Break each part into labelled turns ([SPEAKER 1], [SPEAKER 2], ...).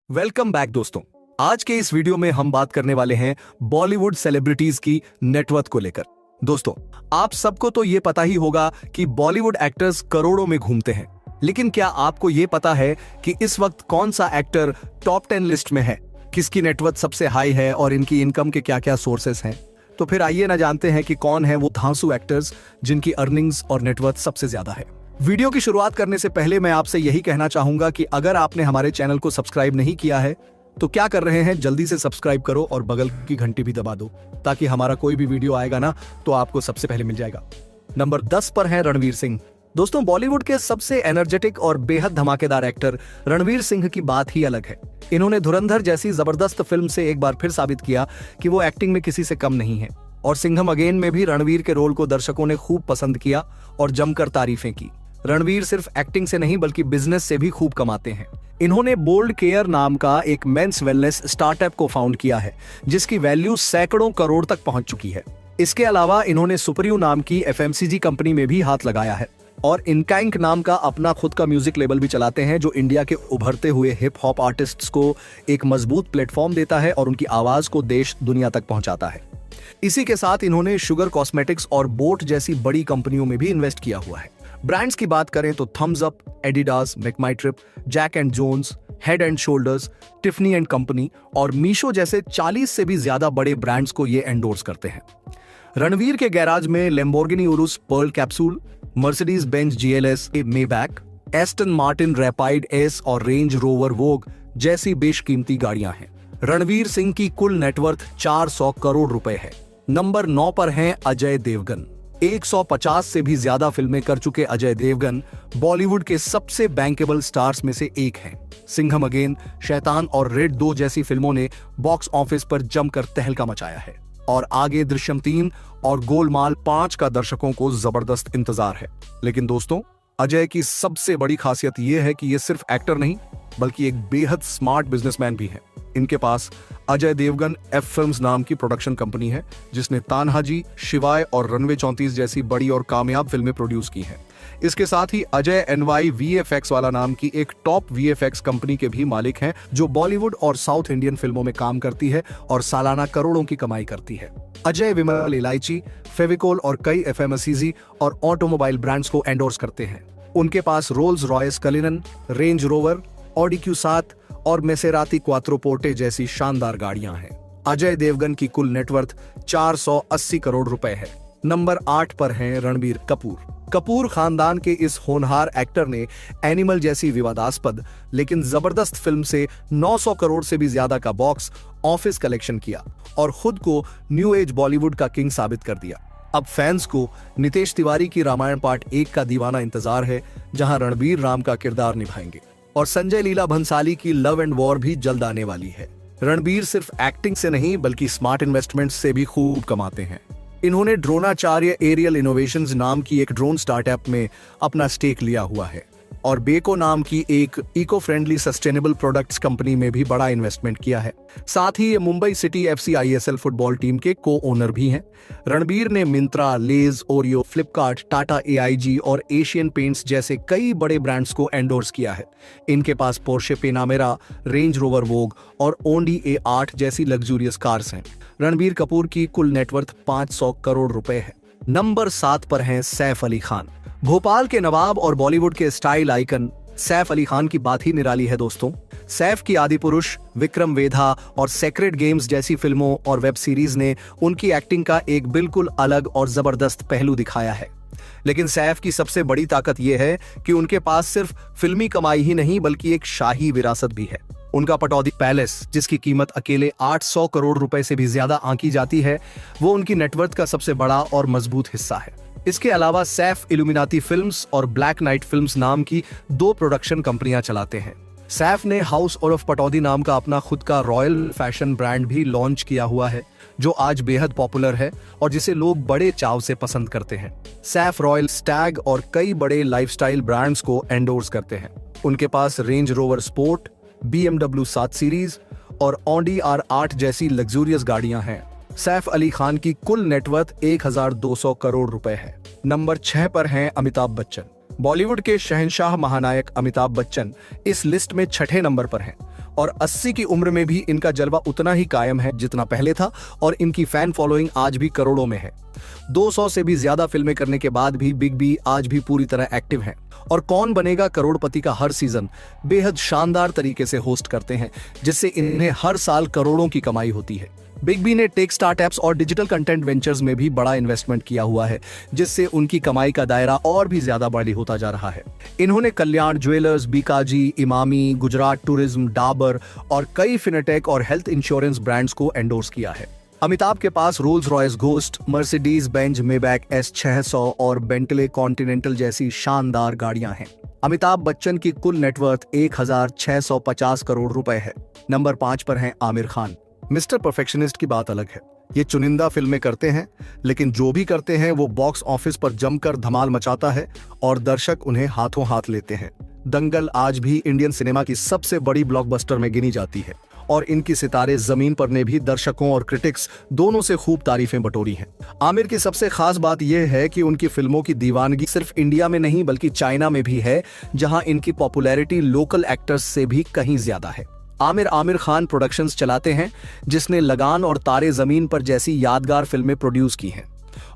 [SPEAKER 1] Welcome back दोस्तों। आज के इस वीडियो में हम बात करने वाले हैं बॉलीवुड सेलिब्रिटीज की नेटवर्थ को लेकर। दोस्तों, आप सबको तो ये पता ही होगा कि बॉलीवुड एक्टर्स करोड़ों में घूमते हैं, लेकिन क्या आपको ये पता है कि इस वक्त कौन सा एक्टर टॉप 10 लिस्ट में है, किसकी नेटवर्थ सबसे हाई है और इनकी इनकम के क्या क्या सोर्सेस हैं? तो फिर आइए ना जानते हैं कि कौन है वो धांसू एक्टर्स जिनकी अर्निंग्स और नेटवर्थ सबसे ज्यादा है। वीडियो की शुरुआत करने से पहले मैं आपसे यही कहना चाहूंगा कि अगर आपने हमारे चैनल को सब्सक्राइब नहीं किया है तो क्या कर रहे हैं, जल्दी से सब्सक्राइब करो और बगल की घंटी भी दबा दो ताकि हमारा कोई भी वीडियो आएगा ना तो आपको सबसे पहले मिल जाएगा। नंबर 10 पर है रणवीर सिंह। दोस्तों, बॉलीवुड के सबसे एनर्जेटिक और बेहद धमाकेदार एक्टर रणवीर सिंह की बात ही अलग है। इन्होंने धुरंधर जैसी जबरदस्त फिल्म से एक बार फिर साबित किया कि वो एक्टिंग में किसी से कम नहीं है, और सिंघम अगेन में भी रणवीर के रोल को दर्शकों ने खूब पसंद किया और जमकर तारीफें की। रणवीर सिर्फ एक्टिंग से नहीं बल्कि बिजनेस से भी खूब कमाते हैं। इन्होंने बोल्ड केयर नाम का एक मेंस वेलनेस स्टार्टअप को फाउंड किया है जिसकी वैल्यू सैकड़ों करोड़ तक पहुंच चुकी है। इसके अलावा इन्होंने सुपरयू नाम की एफएमसीजी कंपनी में भी हाथ लगाया है और इनकैंक नाम का अपना खुद का म्यूजिक लेबल भी चलाते हैं जो इंडिया के उभरते हुए हिप हॉप आर्टिस्ट्स को एक मजबूत प्लेटफॉर्म देता है और उनकी आवाज को देश दुनिया तक पहुंचाता है। इसी के साथ इन्होंने शुगर कॉस्मेटिक्स और बोट जैसी बड़ी कंपनियों में भी इन्वेस्ट किया हुआ है। ब्रांड्स की बात करें तो Thums Up, Adidas, MakeMyTrip, Jack and Jones, Head and Shoulders, Tiffany and Company और मीशो जैसे 40 से भी ज्यादा बड़े ब्रांड्स को ये एंडोर्स करते हैं। रणवीर के गैराज में Lamborghini Urus pearl capsule, Mercedes Benz GLS Maybach, Aston Martin Rapide S और रेंज रोवर वोग जैसी बेशकीमती गाड़ियां हैं। रणवीर सिंह की कुल नेटवर्थ 400 करोड़ रुपए है। नंबर 9 पर हैं अजय देवगन। 150 से भी ज्यादा फिल्में कर चुके अजय देवगन बॉलीवुड के सबसे बैंकेबल स्टार्स में से एक हैं। सिंघम अगेन, शैतान और रेड 2 जैसी फिल्मों ने बॉक्स ऑफिस पर जमकर तहलका मचाया है और आगे दृश्यम 3 और गोलमाल 5 का दर्शकों को जबरदस्त इंतजार है। लेकिन दोस्तों, अजय की सबसे बड़ी खासियत यह है कि ये सिर्फ एक्टर नहीं बल्कि एक बेहद स्मार्ट बिजनेसमैन भी है। इनके पास अजय देवगन एफ फिल्म्स नाम की प्रोडक्शन कंपनी है जिसने तान्हाजी, शिवाय और रनवे 34 जैसी बड़ी और कामयाब फिल्में प्रोड्यूस की हैं। इसके साथ ही अजय एनवाई वीएफएक्स वाला नाम की एक टॉप वीएफएक्स कंपनी के भी मालिक हैं जो बॉलीवुड और साउथ इंडियन फिल्मों में काम करती है और सालाना करोड़ों की कमाई करती है। अजय विमल इलायची, फेविकोल और कई एफएमसीजी और ऑटोमोबाइल ब्रांड्स को एंडोर्स करते हैं। उनके पास Rolls Royce Cullinan, Range Rover, Audi Q7 और मेसेराती क्वात्रोपोर्टे जैसी शानदार गाड़ियां हैं। अजय देवगन की कुल नेटवर्थ 480 करोड़ रुपए है। नंबर 8 पर हैं रणबीर कपूर। कपूर खानदान के इस होनहार एक्टर ने एनिमल जैसी विवादास्पद लेकिन जबरदस्त फिल्म से 900 करोड़ से भी ज्यादा का बॉक्स ऑफिस कलेक्शन किया और खुद को न्यू एज बॉलीवुड का किंग साबित कर दिया। अब फैंस को नितेश तिवारी की रामायण पार्ट 1 का दीवाना इंतजार है जहां रणबीर राम का किरदार निभाएंगे, और संजय लीला भंसाली की लव एंड वॉर भी जल्द आने वाली है। रणबीर सिर्फ एक्टिंग से नहीं बल्कि स्मार्ट इन्वेस्टमेंट से भी खूब कमाते हैं। इन्होंने ड्रोनाचार्य एरियल इनोवेशंस नाम की एक ड्रोन स्टार्टअप में अपना स्टेक लिया हुआ है और बेको नाम की एक eco friendly sustainable products company में भी बड़ा इन्वेस्टमेंट किया है। साथ ही ये Mumbai city FC ISL football team के को ओनर भी हैं। रणबीर ने Myntra, Lay's, Oreo, Flipkart, Tata AIG और एशियन पेंट्स जैसे कई बड़े ब्रांड्स को एंडोर्स किया है। इनके पास Porsche Panamera, Range Rover Vogue और ओंडी A8 जैसी लग्जूरियस कार्स हैं। रणबीर कपूर की कुल नेटवर्थ 500 करोड़ रुपए है। नंबर 7 पर हैं सैफ अली खान। भोपाल के नवाब और बॉलीवुड के स्टाइल आइकन सैफ अली खान की बात ही निराली है दोस्तों। सैफ की आदिपुरुष, विक्रम वेधा और सेक्रेड गेम्स जैसी फिल्मों और वेब सीरीज ने उनकी एक्टिंग का एक बिल्कुल अलग और जबरदस्त पहलू दिखाया है। लेकिन सैफ की सबसे बड़ी ताकत यह है कि उनके पास सिर्फ फिल्मी कमाई ही नहीं बल्कि एक शाही विरासत भी है। उनका पटौदी पैलेस, जिसकी कीमत अकेले 800 करोड़ रुपए से भी ज्यादा आंकी जाती है, वो उनकी नेटवर्थ का सबसे बड़ा और मजबूत हिस्सा है। इसके अलावा सैफ इल्यूमिनाती फिल्म्स और ब्लैक नाइट फिल्म्स नाम की 2 प्रोडक्शन कंपनियां चलाते हैं। सैफ ने हाउस ऑफ पटौदी नाम का अपना खुद का रॉयल फैशन ब्रांड भी लॉन्च किया हुआ है जो आज बेहद पॉपुलर है और जिसे लोग बड़े चाव से पसंद करते हैं। सैफ रॉयल स्टैग और कई बड़े लाइफस्टाइल ब्रांड्स को एंडोर्स करते हैं। उनके पास Range Rover Sport, BMW 7 series और ऑडी R8 जैसी लग्जूरियस गाड़ियां हैं। सैफ अली खान की कुल नेटवर्थ 1200 करोड़ रुपए है। नंबर 6 पर हैं अमिताभ बच्चन। बॉलीवुड के शहंशाह महानायक अमिताभ बच्चन इस लिस्ट में 6ठे नंबर पर हैं और 80 की उम्र में भी इनका जलवा उतना ही कायम है जितना पहले था और इनकी फैन फॉलोइंग आज भी करोड़ों में है। 200 से भी ज्यादा फिल्में करने के बाद भी बिग बी आज भी पूरी तरह एक्टिव हैं और कौन बनेगा करोड़पति का हर सीजन बेहद शानदार तरीके से होस्ट करते हैं, जिससे इन्हें हर साल करोड़ों की कमाई होती है। बिग बी ने टेक स्टार्टअप्स और डिजिटल कंटेंट वेंचर्स में भी बड़ा इन्वेस्टमेंट किया हुआ है, जिससे उनकी कमाई का दायरा और भी ज्यादा बड़ी होता जा रहा है। इन्होंने कल्याण ज्वेलर्स, बीकाजी, इमामी, गुजरात टूरिज्म, डाबर और कई फिनटेक और हेल्थ इंश्योरेंस ब्रांड्स को एंडोर्स किया है। अमिताभ के पास Rolls Royce Ghost, Mercedes Benz Maybach S600 और बेंटले कॉन्टिनेंटल जैसी शानदार गाड़ियां हैं। अमिताभ बच्चन की कुल नेटवर्थ 1650 करोड़ रुपए है। नंबर 5 पर हैं आमिर खान। मिस्टर परफेक्शनिस्ट की बात अलग है। ये चुनिंदा फिल्में करते हैं, लेकिन जो भी करते हैं वो बॉक्स ऑफिस पर जमकर धमाल मचाता है और दर्शक उन्हें हाथों हाथ लेते हैं। दंगल आज भी इंडियन सिनेमा की सबसे बड़ी ब्लॉकबस्टर में गिनी जाती है और इनकी सितारे जमीन पर ने भी दर्शकों और क्रिटिक्स दोनों से खूब तारीफें बटोरी हैं। आमिर की सबसे खास बात यह है कि उनकी फिल्मों की दीवानगी सिर्फ इंडिया में नहीं बल्कि चाइना में भी है, जहां इनकी पॉपुलैरिटी लोकल एक्टर्स से भी कहीं ज्यादा है। आमिर खान प्रोडक्शंस चलाते हैं, जिसने लगान और तारे जमीन पर जैसी यादगार फिल्में प्रोड्यूस की हैं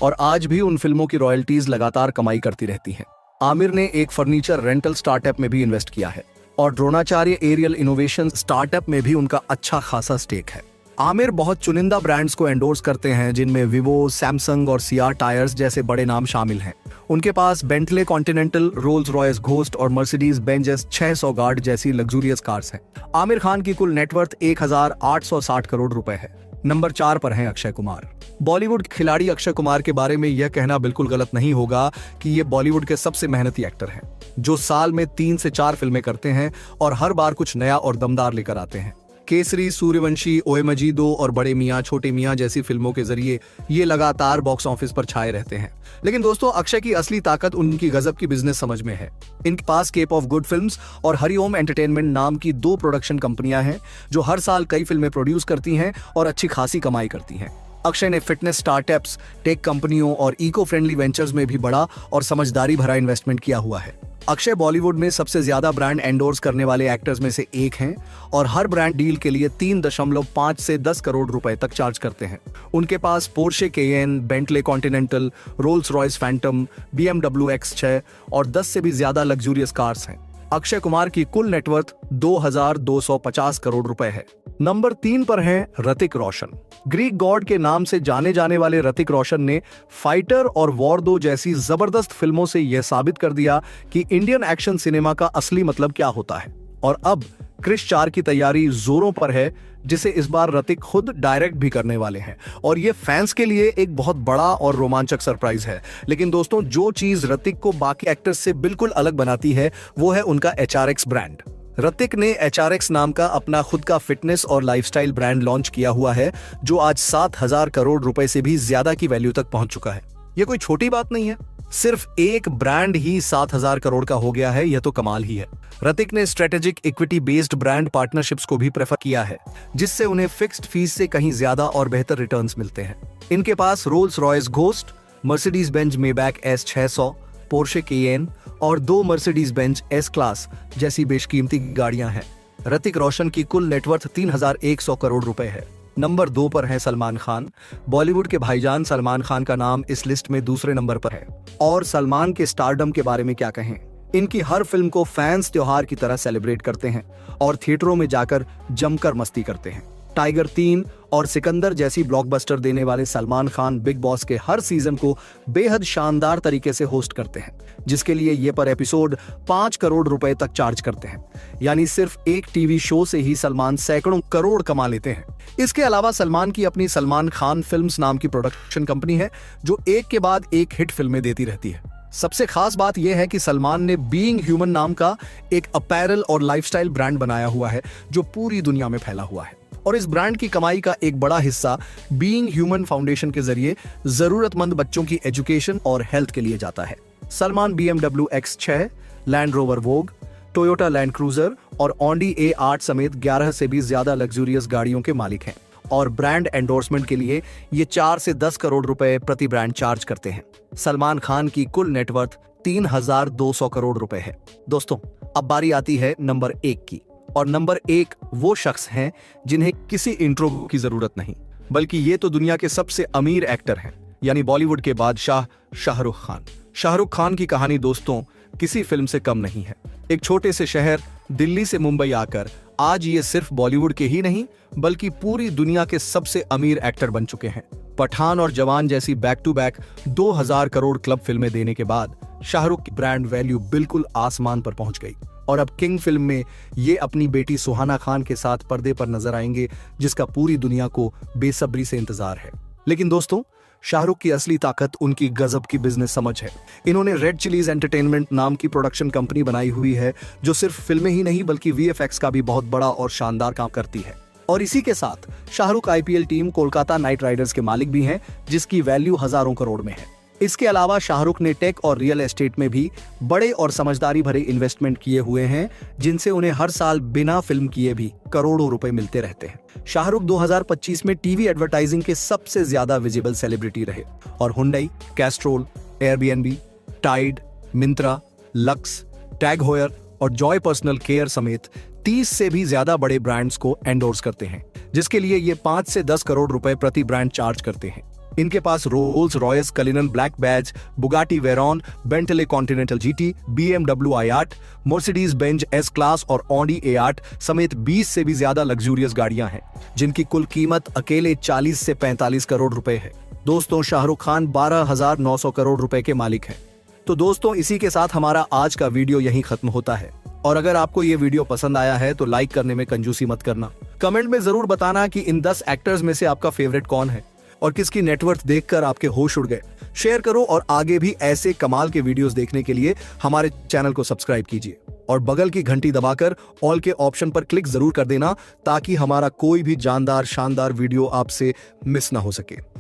[SPEAKER 1] और आज भी उन फिल्मों की रॉयल्टीज लगातार कमाई करती रहती हैं। आमिर ने एक फर्नीचर रेंटल स्टार्टअप में भी इन्वेस्ट किया है और द्रोणाचार्य एरियल इनोवेशन स्टार्टअप में भी उनका अच्छा खासा स्टेक है। आमिर बहुत चुनिंदा ब्रांड्स को एंडोर्स करते हैं, जिनमें विवो, सैमसंग और सीआर टायर्स जैसे बड़े नाम शामिल हैं। उनके पास Bentley Continental, Rolls Royce Ghost और मर्सिडीज बेंज S600 गार्ड जैसी लग्जूरियस कार्स हैं। आमिर खान की कुल नेटवर्थ 1860 करोड़ रुपए है। नंबर 4 पर हैं अक्षय कुमार। बॉलीवुड खिलाड़ी अक्षय कुमार के बारे में यह कहना बिल्कुल गलत नहीं होगा कि ये बॉलीवुड के सबसे मेहनती एक्टर हैं, जो साल में 3 से 4 फिल्में करते हैं और हर बार कुछ नया और दमदार लेकर आते हैं। केसरी, सूर्यवंशी, ओए मजीदो और बड़े मियां छोटे मियां जैसी फिल्मों के जरिए ये लगातार बॉक्स ऑफिस पर छाए रहते हैं। लेकिन दोस्तों, अक्षय की असली ताकत उनकी गजब की बिजनेस समझ में है। इनके पास केप ऑफ गुड फिल्म्स और हरिओम एंटरटेनमेंट नाम की 2 प्रोडक्शन कंपनियां हैं, जो हर साल कई फिल्में प्रोड्यूस करती हैं और अच्छी खासी कमाई करती हैं। अक्षय ने फिटनेस स्टार्टअप्स, टेक कंपनियों और इको फ्रेंडली वेंचर्स में भी बड़ा और समझदारी भरा इन्वेस्टमेंट किया हुआ है। अक्षय बॉलीवुड में सबसे ज्यादा ब्रांड एंडोर्स करने वाले एक्टर्स में से एक हैं और हर ब्रांड डील के लिए 3.5 से 10 करोड़ रुपए तक चार्ज करते हैं। उनके पास Porsche Cayenne, Bentley Continental, Rolls Royce Phantom, BMW X6 और 10 से भी ज्यादा लग्जूरियस कार्स हैं। अक्षय कुमार की कुल नेटवर्थ 2250 करोड़ रुपए है। नंबर 3 पर हैं ऋतिक रोशन। ग्रीक गॉड के नाम से जाने जाने वाले ऋतिक रोशन ने फाइटर और वॉर 2 जैसी जबरदस्त फिल्मों से यह साबित कर दिया कि इंडियन एक्शन सिनेमा का असली मतलब क्या होता है। और अब क्रिश 4 की तैयारी जोरों पर है, जिसे इस बार ऋतिक खुद डायरेक्ट भी करने वाले हैं और ये फैंस के लिए एक बहुत बड़ा और रोमांचक सरप्राइज है। लेकिन दोस्तों, जो चीज ऋतिक को बाकी एक्टर्स से बिल्कुल अलग बनाती है वो है उनका HRX ब्रांड। ऋतिक ने HRX नाम का अपना खुद का फिटनेस और लाइफस्टाइल ब्रांड लॉन्च किया हुआ है, जो आज 7000 करोड़ रुपए से भी ज्यादा की वैल्यू तक पहुंच चुका है। ये कोई छोटी बात नहीं है। सिर्फ एक ब्रांड ही 7000 करोड़ का हो गया है, यह तो कमाल ही है। ऋतिक ने strategic equity based brand partnerships को भी प्रेफर किया है, जिससे उन्हें फिक्स्ड फीस से कहीं ज्यादा और बेहतर रिटर्न्स मिलते हैं। इनके पास Rolls Royce Ghost, Mercedes Benz Maybach S600, Porsche Cayenne और 2 मर्सिडीज बेंज S क्लास जैसी बेशकीमती गाड़ियां हैं। ऋतिक रोशन की कुल नेटवर्थ 3100 करोड़ रुपए है। नंबर 2 पर है सलमान खान। बॉलीवुड के भाईजान सलमान खान का नाम इस लिस्ट में दूसरे नंबर पर है। और सलमान के स्टारडम के बारे में क्या कहें। इनकी हर फिल्म को फैंस त्योहार की तरह सेलिब्रेट करते हैं और थिएटरों में जाकर जमकर मस्ती करते हैं। टाइगर 3 और सिकंदर जैसी ब्लॉकबस्टर देने वाले सलमान खान बिग बॉस के हर सीजन को बेहद शानदार तरीके से होस्ट करते हैं, जिसके लिए ये पर एपिसोड 5 करोड़ रुपए तक चार्ज करते हैं। यानी सिर्फ एक टीवी शो से ही सलमान सैकड़ों करोड़ कमा लेते हैं। इसके अलावा सलमान की अपनी सलमान खान फिल्म्स नाम की प्रोडक्शन कंपनी है, जो एक के बाद एक हिट फिल्में देती रहती है। सबसे खास बात यह है कि सलमान ने बीइंग ह्यूमन नाम का एक अपैरल और लाइफस्टाइल ब्रांड बनाया हुआ है, जो पूरी दुनिया में फैला हुआ है। और इस ब्रांड की कमाई का एक बड़ा हिस्सा बीइंग ह्यूमन फाउंडेशन के जरिए जरूरतमंद बच्चों की एजुकेशन और हेल्थ के लिए जाता है। Salman BMW X6, land rover वोग, टोयोटा लैंड क्रूजर और ऑडी A8 समेत 11 से भी ज्यादा लग्जूरियस गाड़ियों के मालिक हैं और ब्रांड एंडोर्समेंट के लिए ये 4 से 10 करोड़ रुपए प्रति ब्रांड चार्ज करते हैं। सलमान खान की कुल नेटवर्थ 3200 करोड़ रुपए है। दोस्तों, अब बारी आती है नंबर 1 की। और नंबर 1 वो शख्स हैं जिन्हें किसी इंट्रो की जरूरत नहीं, बल्कि ये तो दुनिया के सबसे अमीर एक्टर हैं, यानी बॉलीवुड के बादशाह शाहरुख खान। शाहरुख खान की कहानी दोस्तों किसी फिल्म से कम नहीं है। एक छोटे से शहर दिल्ली से मुंबई आकर आज ये सिर्फ बॉलीवुड के ही नहीं बल्कि पूरी दुनिया के सबसे अमीर एक्टर बन चुके हैं। पठान और जवान जैसी back to back 2000 crore club फिल्में देने के बाद शाहरुख की ब्रांड वैल्यू बिल्कुल आसमान पर पहुंच गई और अब किंग फिल्म में ये अपनी बेटी सुहाना खान के साथ पर्दे पर नजर आएंगे, जिसका पूरी दुनिया को बेसब्री से इंतजार है। लेकिन दोस्तों, शाहरुख की असली ताकत उनकी गजब की बिजनेस समझ है। इन्होंने रेड चिलीज एंटरटेनमेंट नाम की प्रोडक्शन कंपनी बनाई हुई है, जो सिर्फ फिल्में ही नहीं बल्कि वीएफएक्स का भी बहुत बड़ा और शानदार काम करती है। और इसी के साथ Shahrukh IPL team Kolkata night Riders के मालिक भी हैं, जिसकी वैल्यू हजारों करोड़ में है। इसके अलावा शाहरुख ने टेक और रियल एस्टेट में भी बड़े और समझदारी भरे इन्वेस्टमेंट किए हुए हैं, जिनसे उन्हें हर साल बिना फिल्म किए भी करोड़ों रुपए मिलते रहते हैं। शाहरुख 2025 में टीवी एडवर्टाइजिंग के सबसे ज्यादा विजिबल सेलिब्रिटी रहे और Hyundai, Castrol, Airbnb, Tide, Myntra, Lux, TAG Heuer और जॉय पर्सनल केयर समेत 30 से भी ज्यादा बड़े ब्रांड्स को एंडोर्स करते हैं, जिसके लिए ये 5 से 10 करोड़ रुपए प्रति ब्रांड चार्ज करते हैं। इनके पास Rolls Royce Cullinan Black Badge, Bugatti Veyron, Bentley Continental GT, BMW i8, Mercedes Benz S Class और ऑडी A8 समेत 20 से भी ज्यादा लग्जूरियस गाड़ियां हैं, जिनकी कुल कीमत अकेले 40 से 45 करोड़ रुपए है। दोस्तों, शाहरुख खान 12,900 करोड़ रुपए के मालिक हैं। तो दोस्तों, इसी के साथ हमारा आज का वीडियो यहीं खत्म होता है। और अगर आपको ये वीडियो पसंद आया है तो लाइक करने में कंजूसी मत करना। कमेंट में जरूर बताना कि इन 10 एक्टर्स में से आपका फेवरेट कौन है और किसकी नेटवर्थ देखकर आपके होश उड़ गए। शेयर करो और आगे भी ऐसे कमाल के वीडियोस देखने के लिए हमारे चैनल को सब्सक्राइब कीजिए और बगल की घंटी दबाकर ऑल के ऑप्शन पर क्लिक जरूर कर देना, ताकि हमारा कोई भी जानदार शानदार वीडियो आपसे मिस ना हो सके।